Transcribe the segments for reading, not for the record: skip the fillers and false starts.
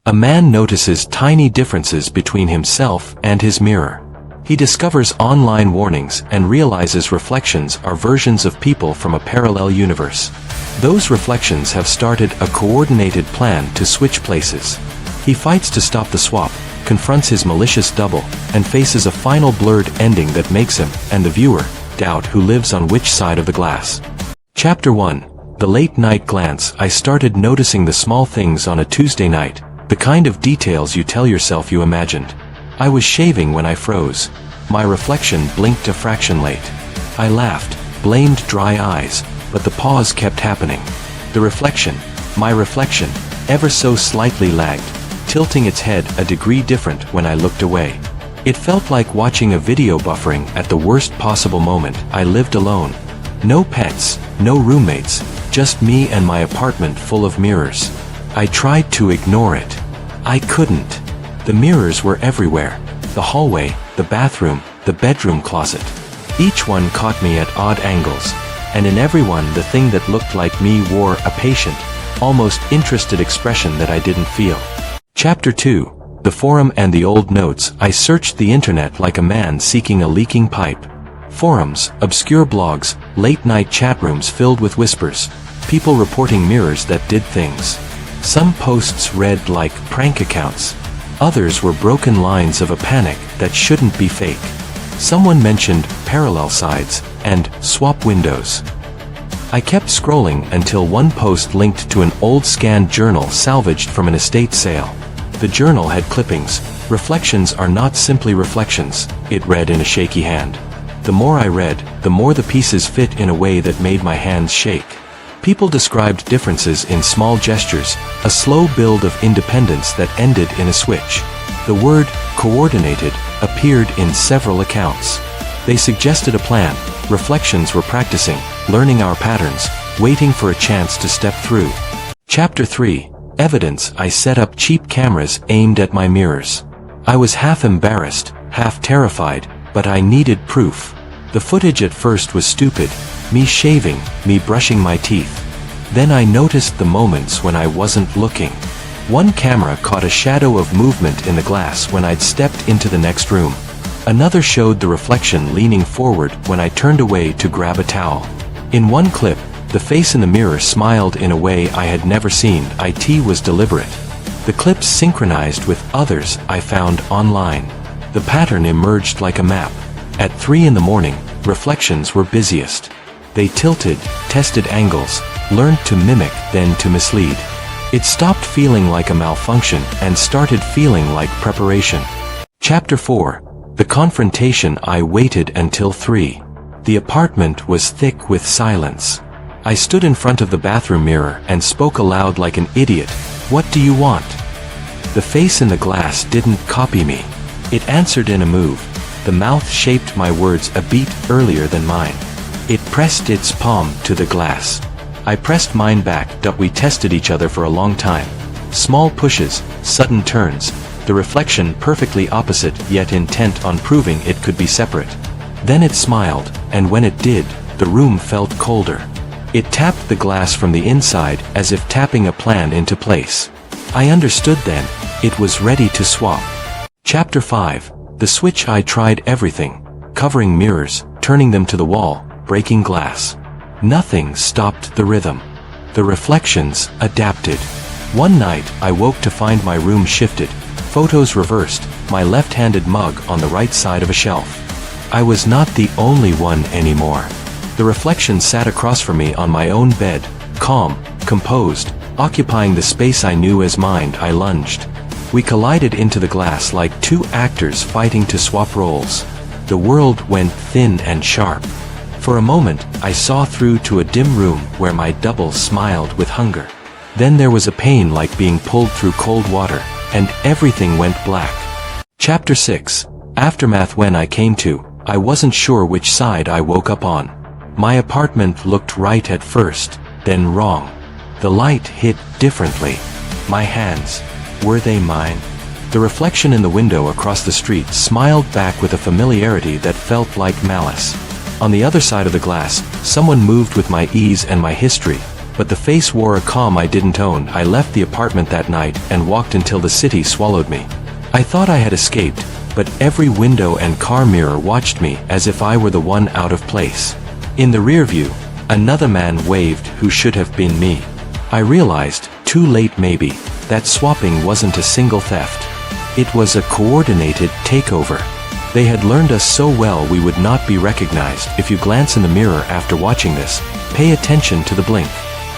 A man notices tiny differences between himself and his mirror. He discovers online warnings and realizes reflections are versions of people from a parallel universe. Those reflections have started a coordinated plan to switch places. He fights to stop the swap, confronts his malicious double, and faces a final blurred ending that makes him, and the viewer, doubt who lives on which side of the glass. Chapter 1. The Late Night Glance. I started noticing the small things on a Tuesday night, the kind of details you tell yourself you imagined. I was shaving when I froze. My reflection blinked a fraction late. I laughed, blamed dry eyes, but the pause kept happening. The reflection, my reflection, ever so slightly lagged, tilting its head a degree different when I looked away. It felt like watching a video buffering at the worst possible moment. I lived alone. No pets, no roommates, just me and my apartment full of mirrors. I tried to ignore it. I couldn't. The mirrors were everywhere. The hallway, the bathroom, the bedroom closet. Each one caught me at odd angles, and in every one the thing that looked like me wore a patient, almost interested expression that I didn't feel. Chapter 2. The Forum and the Old Notes. I searched the internet like a man seeking a leaking pipe. Forums, obscure blogs, late-night chat rooms filled with whispers, people reporting mirrors that did things. Some posts read like prank accounts. Others were broken lines of a panic that shouldn't be fake. Someone mentioned parallel sides and swap windows. I kept scrolling until one post linked to an old scanned journal salvaged from an estate sale. The journal had clippings. Reflections are not simply reflections, it read in a shaky hand. The more I read, the more the pieces fit in a way that made my hands shake. People described differences in small gestures, a slow build of independence that ended in a switch. The word coordinated appeared in several accounts. They suggested a plan. Reflections were practicing, learning our patterns, waiting for a chance to step through. Chapter 3. Evidence. I set up cheap cameras aimed at my mirrors. I was half embarrassed, half terrified, but I needed proof. The footage at first was stupid, me shaving, me brushing my teeth. Then I noticed the moments when I wasn't looking. One camera caught a shadow of movement in the glass when I'd stepped into the next room. Another showed the reflection leaning forward when I turned away to grab a towel. In one clip, the face in the mirror smiled in a way I had never seen. It was deliberate. The clips synchronized with others I found online. The pattern emerged like a map. At 3 in the morning, reflections were busiest. They tilted, tested angles, learned to mimic, then to mislead. It stopped feeling like a malfunction and started feeling like preparation. Chapter 4. The Confrontation. I waited until 3. The apartment was thick with silence. I stood in front of the bathroom mirror and spoke aloud like an idiot. What do you want? The face in the glass didn't copy me. It answered in a move. The mouth shaped my words a beat earlier than mine. It pressed its palm to the glass. I pressed mine back. We tested each other for a long time. Small pushes, sudden turns, the reflection perfectly opposite yet intent on proving it could be separate. Then it smiled, and when it did, the room felt colder. It tapped the glass from the inside as if tapping a plan into place. I understood then. It was ready to swap. Chapter 5. The Switch. I tried everything. Covering mirrors, turning them to the wall, breaking glass. Nothing stopped the rhythm. The reflections adapted. One night, I woke to find my room shifted, photos reversed, my left-handed mug on the right side of a shelf. I was not the only one anymore. The reflection sat across from me on my own bed, calm, composed, occupying the space I knew as mine. I lunged. We collided into the glass like two actors fighting to swap roles. The world went thin and sharp. For a moment, I saw through to a dim room where my double smiled with hunger. Then there was a pain like being pulled through cold water, and everything went black. Chapter 6. Aftermath. When I came to, I wasn't sure which side I woke up on. My apartment looked right at first, then wrong. The light hit differently. My hands. Were they mine? The reflection in the window across the street smiled back with a familiarity that felt like malice. On the other side of the glass, someone moved with my ease and my history, but the face wore a calm I didn't own. I left the apartment that night and walked until the city swallowed me. I thought I had escaped, but every window and car mirror watched me as if I were the one out of place. In the rear view, another man waved who should have been me. I realized, too late maybe, that swapping wasn't a single theft. It was a coordinated takeover. They had learned us so well we would not be recognized. If you glance in the mirror after watching this, pay attention to the blink.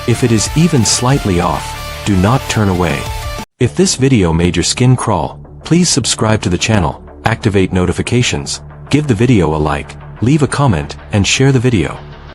If it is even slightly off, do not turn away. If this video made your skin crawl, please subscribe to the channel, activate notifications, give the video a like, leave a comment, and share the video.